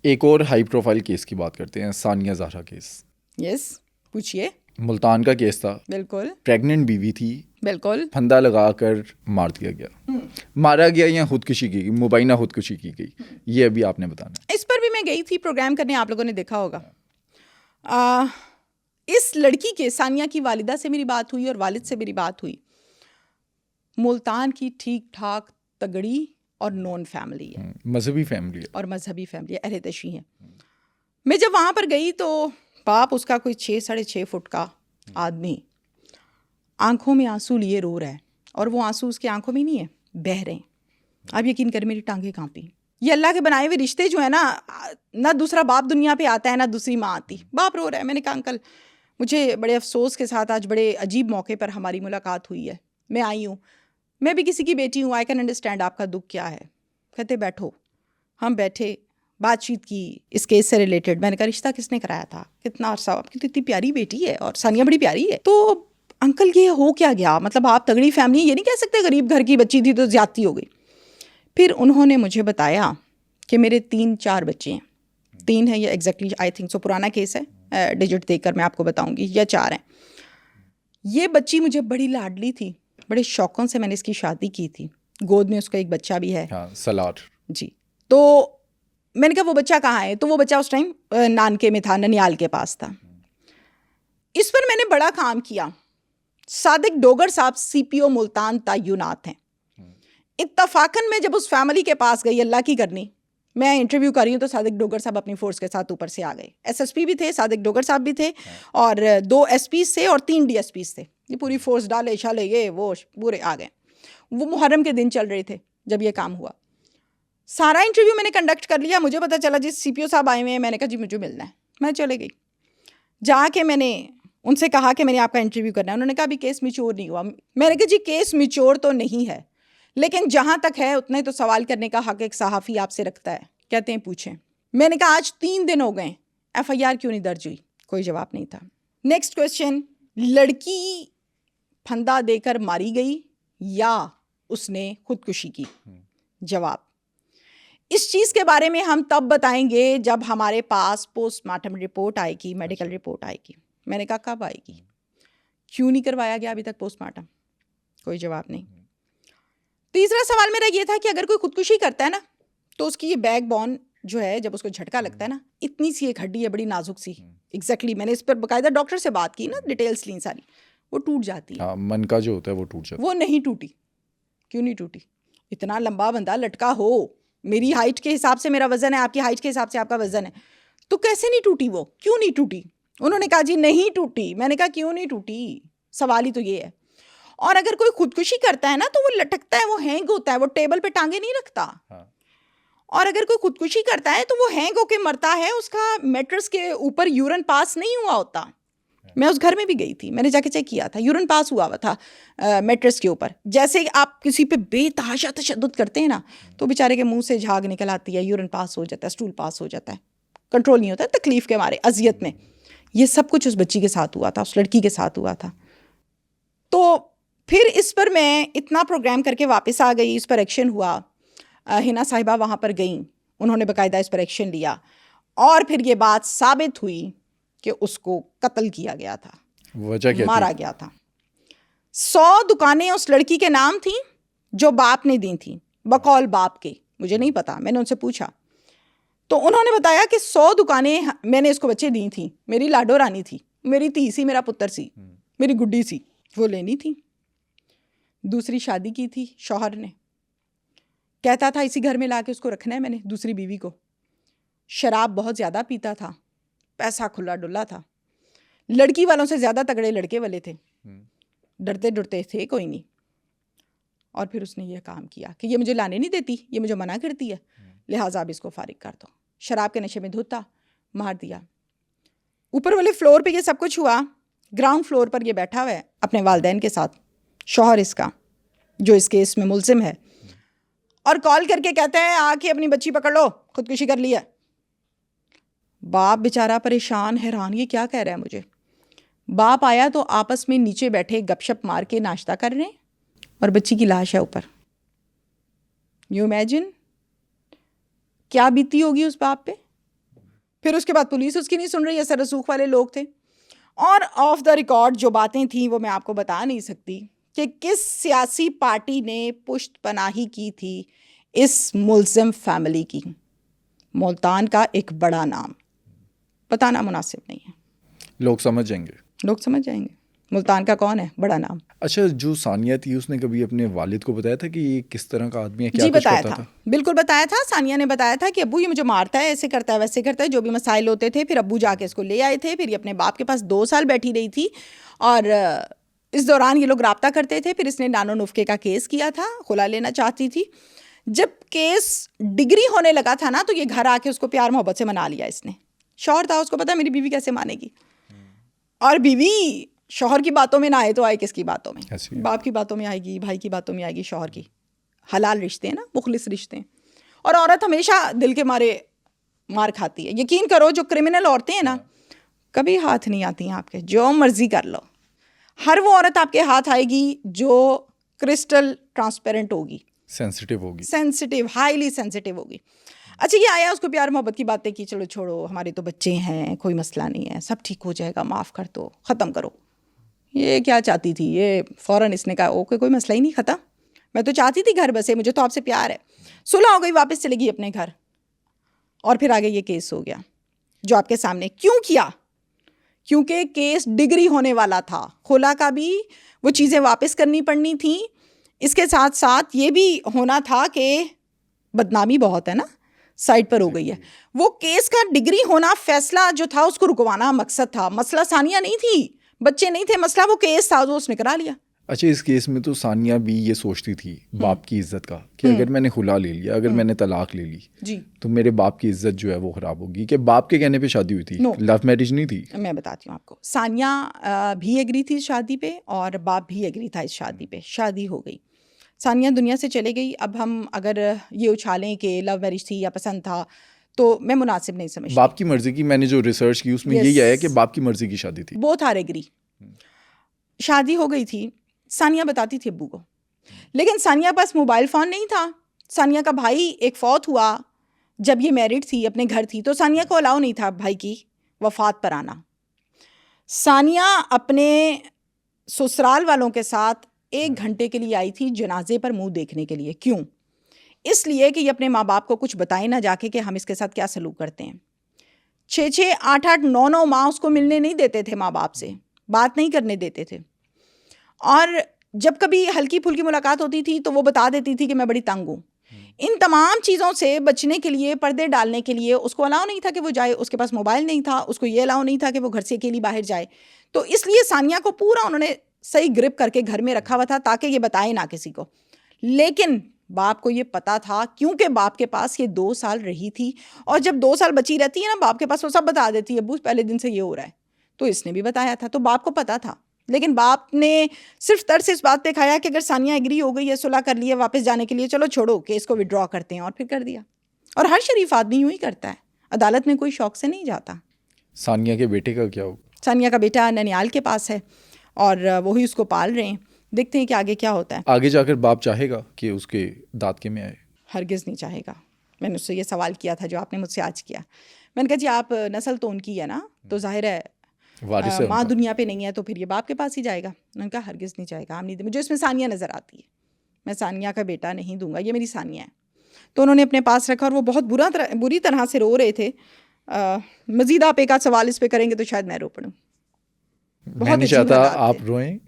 ایک اور high profile case کی بات کرتے ہیں, ثانیہ زہرا کیس. یس پوچھیے. ملتان کا کیس تھا. بالکل. پریگننٹ بیوی تھی. بالکل. پھندا لگا کر مار دیا گیا. مارا گیا یا خودکشی کی گئی, مبینہ خودکشی کی گئی, یہ ابھی آپ نے بتانا. اس پر بھی میں گئی تھی پروگرام کرنے, آپ لوگوں نے دیکھا ہوگا. اس لڑکی کے, ثانیہ کی والدہ سے میری بات ہوئی اور والد سے میری بات ہوئی. ملتان کی ٹھیک ٹھاک تگڑی اور نون فیملی ہے, مذہبی فیملی ہے, اور مذہبی فیملی ہے, اہل تشیع ہے. میں جب وہاں پر گئی تو باپ اس کا کوئی 6-6.5 فٹ کا آدمی آنکھوں میں آنسو لیے رو رہا ہے, اور وہ آنسو اس کی آنکھوں میں نہیں ہے, بہہ رہے ہیں. آپ یقین کریں میری ٹانگیں کانپی. یہ اللہ کے بنائے ہوئے رشتے جو ہے نا, نہ دوسرا باپ دنیا پہ آتا ہے نہ دوسری ماں آتی. باپ رو رہا ہے. میں نے کہا انکل مجھے بڑے افسوس کے ساتھ آج بڑے عجیب موقع پر ہماری ملاقات ہوئی ہے, میں آئی ہوں, میں بھی کسی کی بیٹی ہوں, آئی کین انڈرسٹینڈ آپ کا دکھ کیا ہے. کہتے بیٹھو. ہم بیٹھے, بات چیت کی اس کیس سے ریلیٹڈ. میں نے کہا رشتہ کس نے کرایا تھا, کتنا عرصہ, آپ کی تو اتنی پیاری بیٹی ہے اور ثانیہ بڑی پیاری ہے. تو انکل یہ ہو کیا گیا, مطلب آپ تگڑی فیملی, یہ نہیں کہہ سکتے غریب گھر کی بچی تھی تو زیادتی ہو گئی. پھر انہوں نے مجھے بتایا کہ میرے 3-4 بچے ہیں. 3 ہیں یہ ایگزیکٹلی آئی تھنک سو, پرانا کیس ہے, ڈیجٹ دیکھ کر میں آپ کو بتاؤں گی, یا 4 ہیں. یہ بچی مجھے بڑی لاڈلی تھی, بڑے شوقوں سے میں نے اس کی شادی کی تھی. گود میں اس کا ایک بچہ بھی ہے, سلار جی. تو میں نے کہا وہ بچہ کہاں ہے, تو وہ بچہ اس ٹائم نانکے میں تھا, ننیال کے پاس تھا. اس پر میں نے بڑا کام کیا. صادق ڈوگر صاحب CPO ملتان تعینات ہیں. اتفاقاً میں جب اس فیملی کے پاس گئی, اللہ کی کرنی, میں انٹرویو کر رہی ہوں تو صادق ڈوگر صاحب اپنی فورس کے ساتھ اوپر سے آ گئے. SSP بھی تھے, صادق ڈوگر صاحب بھی تھے, اور 2 SPs تھے اور 3 DSPs تھے. یہ پوری فورس ڈالے شالے یہ وہ پورے آ گئے. وہ محرم کے دن چل رہے تھے جب یہ کام ہوا. سارا انٹرویو میں نے کنڈکٹ کر لیا. مجھے پتا چلا جی CPO صاحب آئے ہوئے ہیں. میں نے کہا جی مجھے ملنا ہے. میں چلے گئی. جا کے میں نے ان سے کہا کہ میں نے آپ کا انٹرویو کرنا ہے. انہوں نے کہا ابھی کیس میچور نہیں ہوا. میں نے کہا جی کیس میچور تو نہیں ہے, لیکن جہاں تک ہے اتنے تو سوال کرنے کا حق ایک صحافی آپ سے رکھتا ہے. کہتے ہیں پوچھیں. میں نے کہا آج 3 دن ہو گئے, FIR کیوں نہیں درج ہوئی؟ کوئی جواب نہیں تھا. نیکسٹ کویسچن, لڑکی پھندا دے کر ماری گئی یا اس نے خودکشی کی؟ جواب اس چیز کے بارے میں ہم تب بتائیں گے جب ہمارے پاس پوسٹ مارٹم رپورٹ آئے گی, میڈیکل رپورٹ آئے گی. میں نے کہا کب آئے گی؟ کیوں نہیں کروایا گیا ابھی تک پوسٹ مارٹم؟ کوئی جواب نہیں. تیسرا سوال میرا یہ تھا کہ اگر کوئی خودکشی کرتا ہے نا تو اس کی یہ بیک بون جو ہے, جب اس کو جھٹکا لگتا ہے نا, اتنی سی ایک ہڈی ہے بڑی نازک سی, ایگزیکٹلی میں نے اس پر باقاعدہ ڈاکٹر سے بات کی نا, ڈیٹیلس لیں ساری, وہ ٹوٹ جاتی ہے. من کا جو ہوتا ہے وہ ٹوٹ جاتا ہے. وہ نہیں ٹوٹی. کیوں نہیں ٹوٹی؟ اتنا لمبا بندہ لٹکا ہو, میری ہائٹ کے حساب سے میرا وزن ہے, آپ کی ہائٹ کے حساب سے آپ کا وزن ہے, تو کیسے نہیں ٹوٹی؟ وہ کیوں نہیں ٹوٹی؟ انہوں نے کہا جی نہیں ٹوٹی. میں نے کہا کیوں نہیں ٹوٹی؟ سوال ہی تو یہ ہے. اور اگر کوئی خودکشی کرتا ہے نا تو وہ لٹکتا ہے, وہ ہینگ ہوتا ہے, وہ ٹیبل پہ ٹانگیں نہیں رکھتا. اور اگر کوئی خودکشی کرتا ہے تو وہ ہینگ ہو کے مرتا ہے, اس کا میٹرس کے اوپر یورن پاس نہیں ہوا ہوتا. میں اس گھر میں بھی گئی تھی, میں نے جا کے چیک کیا تھا, یورن پاس ہوا تھا میٹرس کے اوپر. جیسے آپ کسی پہ بے تحاشا تشدد کرتے ہیں نا تو بیچارے کے منہ سے جھاگ نکل آتی ہے, یورن پاس ہو جاتا ہے, اسٹول پاس ہو جاتا ہے, کنٹرول نہیں ہوتا ہے تکلیف کے مارے, اذیت میں. یہ سب کچھ اس بچی کے ساتھ ہوا تھا, اس لڑکی کے ساتھ ہوا تھا. تو پھر اس پر میں اتنا پروگرام کر کے واپس آ گئی, اس پر ایکشن ہوا. ہنا صاحبہ وہاں پر گئیں, انہوں نے باقاعدہ اس پر ایکشن لیا, اور پھر یہ بات ثابت ہوئی کہ اس کو قتل کیا گیا تھا, وجہ کیا مارا گیا تھا. 100 دکانیں اس لڑکی کے نام تھیں جو باپ نے دی تھیں, بقول باپ کے. مجھے نہیں پتا, میں نے ان سے پوچھا تو انہوں نے بتایا کہ 100 دکانیں میں نے اس کو بچے دی تھیں, میری لاڈو رانی تھی, میری تھی سی, میرا پتر سی, میری گڈی سی, وہ لینی تھی. دوسری شادی کی تھی شوہر نے, کہتا تھا اسی گھر میں لا کے اس کو رکھنا ہے میں نے, دوسری بیوی کو. شراب بہت زیادہ پیتا تھا, پیسہ کھلا ڈلا تھا, لڑکی والوں سے زیادہ تگڑے لڑکے والے تھے, ڈرتے ڈرتے تھے کوئی نہیں. اور پھر اس نے یہ کام کیا کہ یہ مجھے لانے نہیں دیتی, یہ مجھے منع کرتی ہے, لہٰذا اب اس کو فارغ کر دو. شراب کے نشے میں دھوتا, مار دیا. اوپر والے فلور پہ یہ سب کچھ ہوا, گراؤنڈ فلور پر یہ بیٹھا ہوا ہے اپنے والدین کے ساتھ, شوہر اس کا جو اس کیس میں ملزم ہے, اور کال کر کے کہتے ہیں آ کے اپنی بچی پکڑ لو, خودکشی کر لی ہے. باپ بیچارہ پریشان حیران, یہ کیا کہہ رہا ہے مجھے. باپ آیا تو آپس میں نیچے بیٹھے گپ شپ مار کے ناشتہ کر رہے ہیں, اور بچی کی لاش ہے اوپر. یو امیجن کیا بیتی ہوگی اس باپ پہ. پھر اس کے بعد پولیس اس کی نہیں سن رہی, اثر رسوخ والے لوگ تھے. اور آف دا ریکارڈ جو باتیں تھیں وہ میں آپ کو بتا نہیں سکتی کہ کس سیاسی پارٹی نے پشت پناہی کی تھی اس ملزم فیملی کی. ملتان کا ایک بڑا نام بتانا مناسب نہیں ہے, لوگ سمجھ جائیں گے, لوگ سمجھ جائیں گے ملتان کا کون ہے بڑا نام. اچھا, جو ثانیہ تھی اس نے کبھی اپنے والد کو بتایا تھا کہ یہ کس طرح کا آدمی ہے, کیا جی کچھ بتایا کرتا تھا, بالکل بتایا تھا. ثانیہ نے بتایا تھا کہ ابو یہ مجھے مارتا ہے, ایسے کرتا ہے ویسے کرتا ہے, جو بھی مسائل ہوتے تھے. پھر ابو جا کے اس کو لے آئے تھے, پھر یہ اپنے باپ کے پاس 2 سال بیٹھی رہی تھی, اور اس دوران یہ لوگ رابطہ کرتے تھے. پھر اس نے نانو نفقے کا کیس کیا تھا, خلا لینا چاہتی تھی. جب کیس ڈگری ہونے لگا تھا نا, تو یہ گھر آ کے اس کو پیار محبت سے منا لیا اس نے. شوہر تھا, اس کو پتا میری بیوی کیسے مانے گی, اور بیوی شوہر کی باتوں میں نہ آئے تو آئے کس کی باتوں میں, باپ کی باتوں میں آئے گی, بھائی کی باتوں میں آئے گی, شوہر کی. حلال رشتے ہیں نا, مخلص رشتے ہیں. اور عورت ہمیشہ دل کے مارے مار کھاتی ہے. یقین کرو جو کرمنل عورتیں ہیں نا, کبھی ہاتھ نہیں آتی ہیں آپ کے, جو مرضی کر لو. ہر وہ عورت آپ کے ہاتھ آئے گی جو کرسٹل ٹرانسپیرنٹ ہوگی, سینسٹیو ہوگی, سینسٹیو, ہائیلی سینسٹیو ہوگی. اچھا, یہ آیا اس کو پیار محبت کی باتیں کی, چلو چھوڑو, ہمارے تو بچے ہیں, کوئی مسئلہ نہیں ہے, سب ٹھیک ہو جائے گا, معاف کر دو, ختم کرو. یہ کیا چاہتی تھی, یہ فوراً اس نے کہا اوکے کوئی مسئلہ ہی نہیں, ختم. میں تو چاہتی تھی گھر بسے, مجھے تو آپ سے پیار ہے. صلح ہو گئی, واپس چلے گی اپنے گھر, اور پھر آگے یہ کیس ہو گیا جو آپ کے سامنے. کیوں کیا؟ کیونکہ کیس ڈگری ہونے والا تھا. خلا کا بھی وہ چیزیں واپس کرنی پڑنی تھیں, اس کے ساتھ ساتھ یہ بھی ہونا تھا کہ بدنامی بہت ہے نا, سائڈ پر ہو گئی ہے. وہ کیس کا ڈگری ہونا, فیصلہ جو تھا اس کو رکوانا مقصد تھا. مسئلہ ثانیہ نہیں تھی, بچے نہیں تھے, مسئلہ وہ کیس تھا جو اس نے کرا لیا. اچھا, اس کیس میں تو ثانیہ بھی یہ سوچتی تھی باپ کی عزت کا, کہ اگر میں نے خلا لے لیا, اگر میں نے طلاق لے لی, جی, تو میرے باپ کی عزت جو ہے وہ خراب ہوگی. کہ باپ کے کہنے پہ شادی ہوئی تھی, لو میرج نہیں تھی. میں بتاتی ہوں آپ کو. ثانیہ بھی ایگری تھی شادی پہ, اور باپ بھی ایگری تھا اس شادی پہ. شادی ہو گئی, ثانیہ دنیا سے چلے گئی. اب ہم اگر یہ اچھالیں کہ لو میرج تھی یا پسند تھا, تو میں مناسب نہیں سمجھتی. باپ کی مرضی کی, میں نے جو ریسرچ کی اس میں یہی آیا کہ باپ کی مرضی کی شادی تھی. Both are agree. شادی ہو گئی تھی, ثانیہ بتاتی تھی ابو کو, لیکن ثانیہ پاس موبائل فون نہیں تھا. ثانیہ کا بھائی ایک فوت ہوا جب یہ میرڈ تھی, اپنے گھر تھی, تو ثانیہ کو الاؤ نہیں تھا بھائی کی وفات پر آنا. ثانیہ اپنے سسرال والوں کے ساتھ 1 گھنٹے کے لیے آئی تھی جنازے پر منہ دیکھنے کے لیے. کیوں؟ اس لیے کہ یہ اپنے ماں باپ کو کچھ بتائے نہ جا کے کہ ہم اس کے ساتھ کیا سلوک کرتے ہیں. 6 8 9 ماہ اس کو ملنے نہیں دیتے تھے ماں باپ سے, بات نہیں کرنے دیتے تھے. اور جب کبھی ہلکی پھلکی ملاقات ہوتی تھی تو وہ بتا دیتی تھی کہ میں بڑی تنگ ہوں. ان تمام چیزوں سے بچنے کے لیے, پردے ڈالنے کے لیے, اس کو الاؤ نہیں تھا کہ وہ جائے, اس کے پاس موبائل نہیں تھا, اس کو یہ الاؤ نہیں تھا کہ وہ گھر سے اکیلی باہر جائے. تو اس لیے ثانیہ کو پورا انہوں نے صحیح گرپ کر کے گھر میں رکھا ہوا تھا تاکہ یہ بتائے نہ کسی کو. لیکن باپ کو یہ پتا تھا, کیونکہ باپ کے پاس یہ 2 سال رہی تھی, اور جب 2 سال بچی رہتی ہے نا باپ کے پاس, وہ سب بتا دیتی ہے, ابو پہلے دن سے یہ ہو رہا ہے. تو اس نے بھی بتایا تھا, تو باپ کو پتا تھا. لیکن باپ نے صرف ترس اس بات پہ کھایا کہ اگر ثانیہ ایگری ہو گئی ہے, صلح کر لی ہے واپس جانے کے لیے, چلو چھوڑو کیس کو وڈرا کرتے ہیں, اور پھر کر دیا. اور ہر شریف آدمی یوں ہی کرتا ہے, عدالت میں کوئی شوق سے نہیں جاتا. ثانیہ کے بیٹے کا کیا ہوگا؟ ثانیہ کا بیٹا ننیال کے پاس ہے, اور وہی اس کو پال رہے ہیں. دیکھتے ہیں کہ آگے کیا ہوتا ہے. آگے جا کر باپ چاہے گا کہ اس کے دادکے میں آئے؟ ہرگز نہیں چاہے گا. میں نے اس سے یہ سوال کیا تھا جو آپ نے مجھ سے آج کیا. میں نے کہا جی آپ نسل تو ان کی ہے نا, تو ظاہر ہے ماں دنیا پہ نہیں ہے تو پھر یہ باپ کے پاس ہی جائے گا. انہوں نے کہا ہرگز نہیں جائے گا, ہم نہیں. مجھے اس میں ثانیہ نظر آتی ہے, میں ثانیہ کا بیٹا نہیں دوں گا, یہ میری ثانیہ ہے. تو انہوں نے اپنے پاس رکھا, اور وہ بہت بری طرح سے رو رہے تھے. مزید آپ ایک آدھ سوال اس پہ کریں گے تو شاید میں رو پڑوں. میں نہیں چاہتا آپ روئیں.